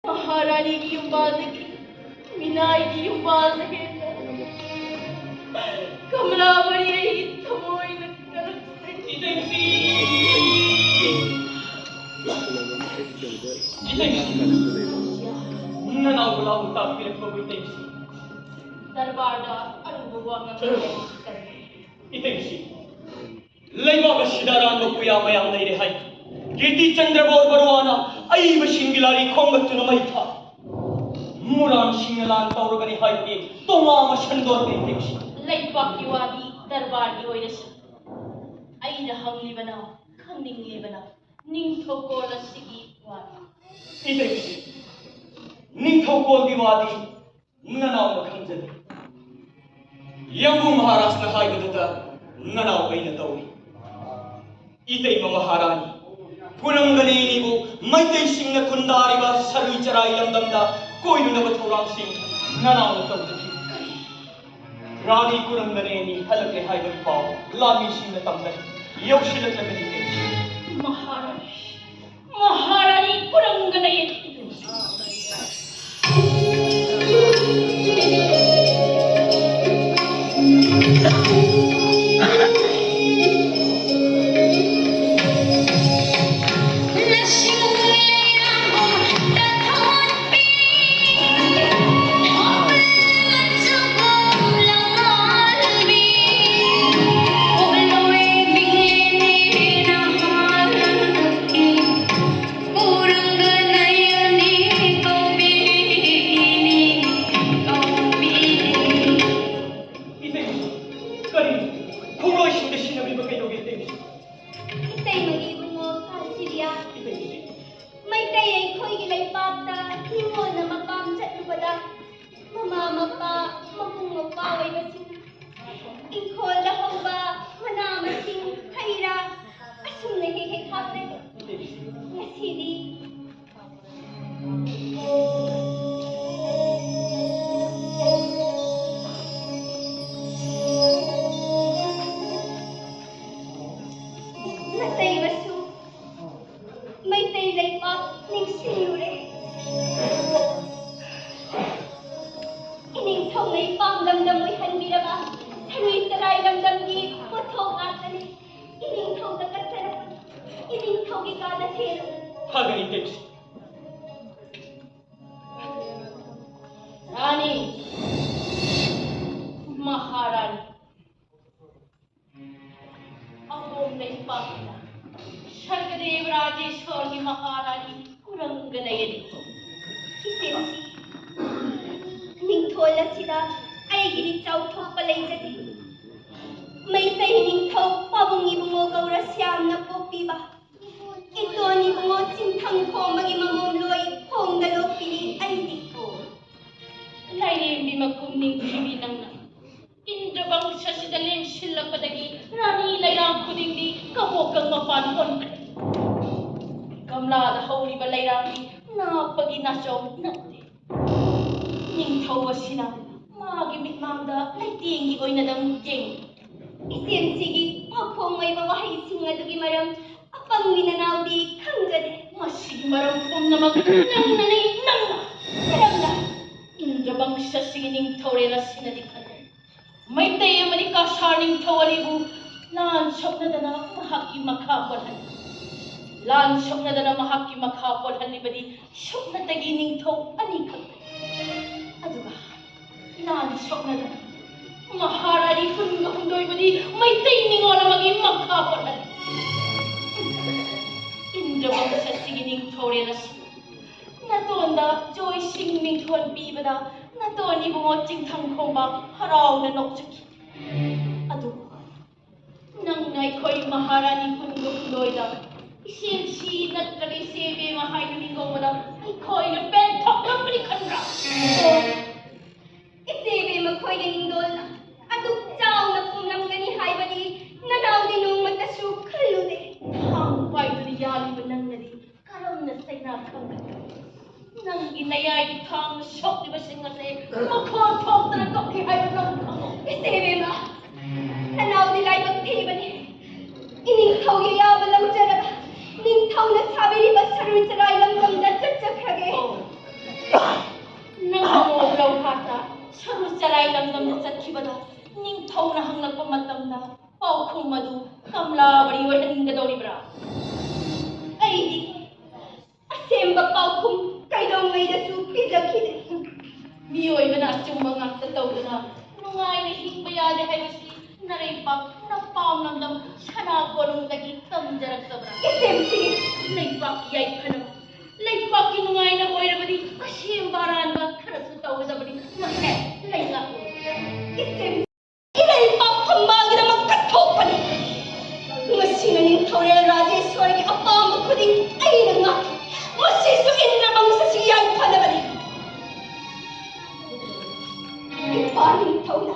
Maharani की युम्बादगी, मीनाई की युम्बादगी, कमला बड़ी रही थमोई न करत से इतनी नना बुला बुता फिर तो इतनी दरबार दा अरुबुआ में इतनी लेवा बशिदारान बपुया मयाम नहीं रहा कीर्ति चंद्र बोर बरुआना आई बशिंगिलारी खोंगत नमई था मुरान शिंगलान तौरगनी हाई तो माम शंदोर पेंटिक्स लेवा की वादी दरबार की ओइरस आई रहम लिबना खंडिंग लिबना निंथो कोलसिगी वादी इतनी निंथो कोल की वादी ननाव मखंजन यंगु महाराज न हाई बदता ननाव कहीं न तौरी इतई महारानी Kuranganayani bu maitai singna kundariba sarui charai lamdamda koinunaba thorang sing nanaw tawdaki Rani Kuranganayani halakle haibai pau lami singna tamdai yaushilakagani te Maharani Kuranganayani पाउखुम कꯩदौꯉꯩꯗꯁꯨ ꯄꯤꯖꯈꯤꯗꯦ मियोइबना अचुम्ब ngakta tawduna nungaina hingba yade haibasi naraipak napam namdam sana korungdagi tamjaraktabra इसेमसी leipak yaiphanam leipak ki nungaina oirabadi asem baranba kharasu tawdabani mase leilak इसेमसी इलेइpak फंबागिदमक कथोकपनि ngasi ningthore राजेश्वरी अपाम खुदिंग अइना ngak मसिसु इंद्र वंशसी याइफनबनि इपानी थौना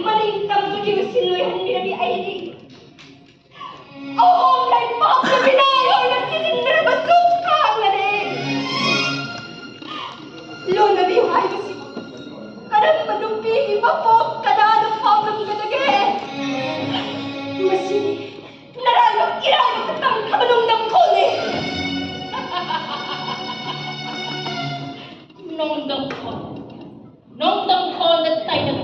मनिंग तंबगी मसिलोय हन्निरबि अइदि अहोम leipak बिनाय होना सिंद्र बसुक कांगने लोनबि हाइबसि करम नुपी की बपोक कदाद फावम गदगे मसी नरालो इरालो कतम खबनुम दम खोले nongdam khon da taidam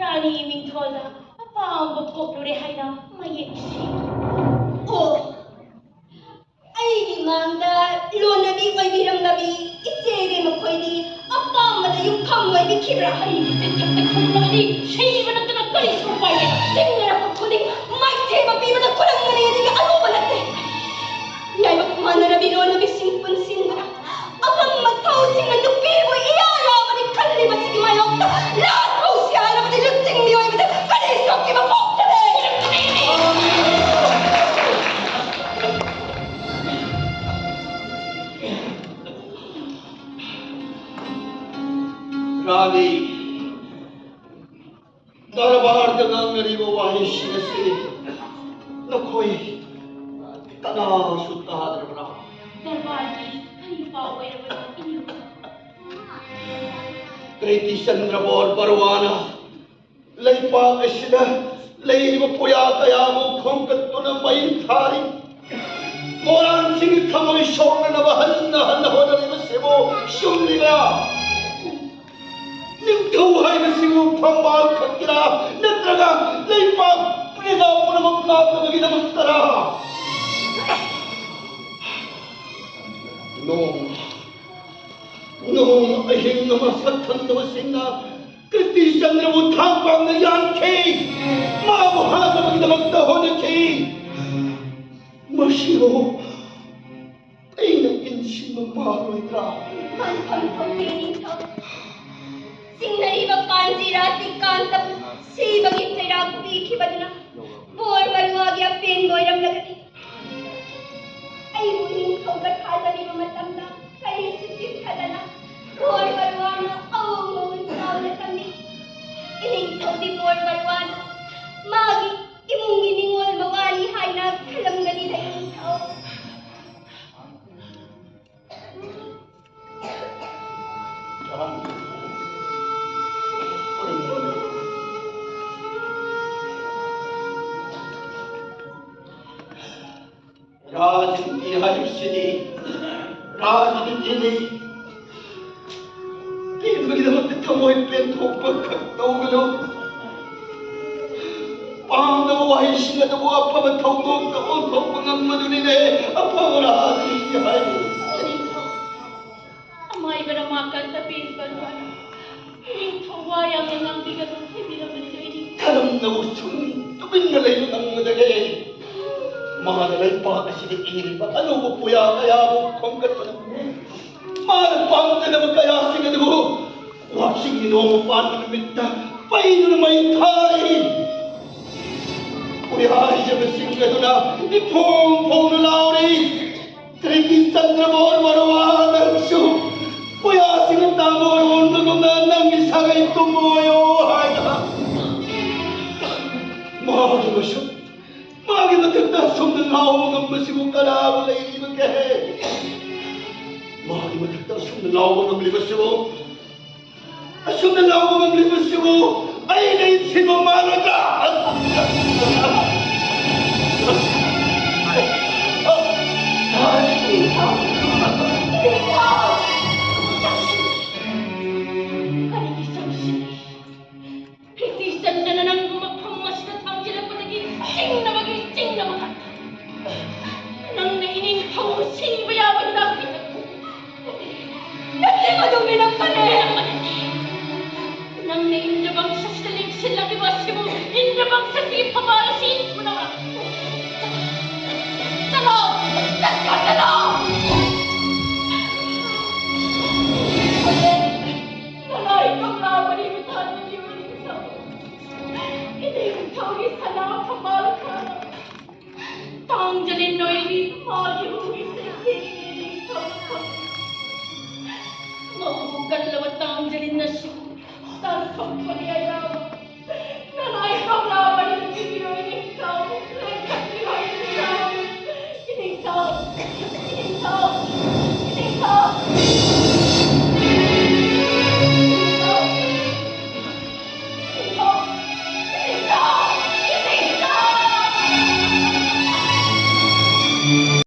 rani mingthoja apam bopokure haina mayeksi ओ अइगी मांगदा लोनबि ओइबिरमगबि इचेगे मखोइदि अपामदा युफम ओइबिखिब्रा hai se thakta khumnabadi sheibana tana kari supaye Singra खुदिंग माइथे बपीबदा कुरंगनयदिगे अरुबनते नाइबा मानरबि लोनबि सिंपुन सिंगरा अपम मथौ सिंग नुपीबु इया यावनि खल्ली बसिगी मायोक्ता ला थौसि आरबदि लुचिंग मियोइबदा करि सोक्कि बपोक्तले रानी दरबार दंगरिब वाहिसिगसि नखोई तनासु तादरब्रा darbar ki kari pa oirabadi प्रीति चंद्र बोर परवाना लैपा असिदा लैरिब पुया कयाबु खोंकतुन मई थारी मोरान सिंह थमोई सोंगनब हन्न हन्न होदरिब सेबो शुमलिबा निंथौ हाइबसिगु फंबाल खकिरा नत्रगा लैपा प्रेदा पुनमक काबगि नमस्तरा नोम अहिंग नमस्तथंदव सिंगा कृति चंद्र उठाम पांग यानखे मा वहादबगि नमस्त होनखे मशिरो ऐना इंसिम मारोइत्रा मंथम थौतेनी थौ सिंगरीब कांजीरा तिकांतम सीबगी चेरा पीखिबदना बोर बरुआगिया पेन गोइरम लगति अइबु निंथौगा थाजरिब मतमदा करि सिद्धि थदना बोर बरुआना अवमोन चावले तम्मी इनिंथौदि बोर बरुआना मागी इमुंगी निंगोल मवाली हाइना खलमगनि धैनिंथौ राजनीति हरिश्री राजनीति तीनबगिदमत थमोय पेंथोप खक्तौगलो पांदव वाहिसिगदव अफब थौदोक ओथोप ngमदुनिने अफबरा हाय amai bara makar ta pin barwana ningthowa yamna ngambiga dum hebirabani joini धर्म नवुसुन तुबिन लैब ngमदगे महादलै पाकसिदे इरिब अनुब पुया कयाबु खोंगतन मार पांगदब कयासिगदबु वासिंग नोम पान मित्ता पैनुन मै थारी पुयारी जब सिंगदुना इफों फोन लाउरी त्रिकी चंद्र बोर वरवादसु पुया सिंग तामोर वोंदगुना नंगी सागै तुमोयो हायदा महादुसु मागे मतकता सुमन लाओ ngambasibu karabu leiriba ke मागे मतकता सुमन लाओ ngambasibu सुमन लाओ ngambasibu ai nei sibo maraga ng pareha. Nang naindabang sa salig sila iwasi mo, indabang sa siyang pamalasin mo na. Talo! Talo! Nalay kang nabalimitan ng iyong isaw. Iningkaw ni sana pamalaka. Tanggalin no ini pagihugis sa iningkaw ka. Maubugan lawat tanggalin na siya. Tarpang pagyayawa.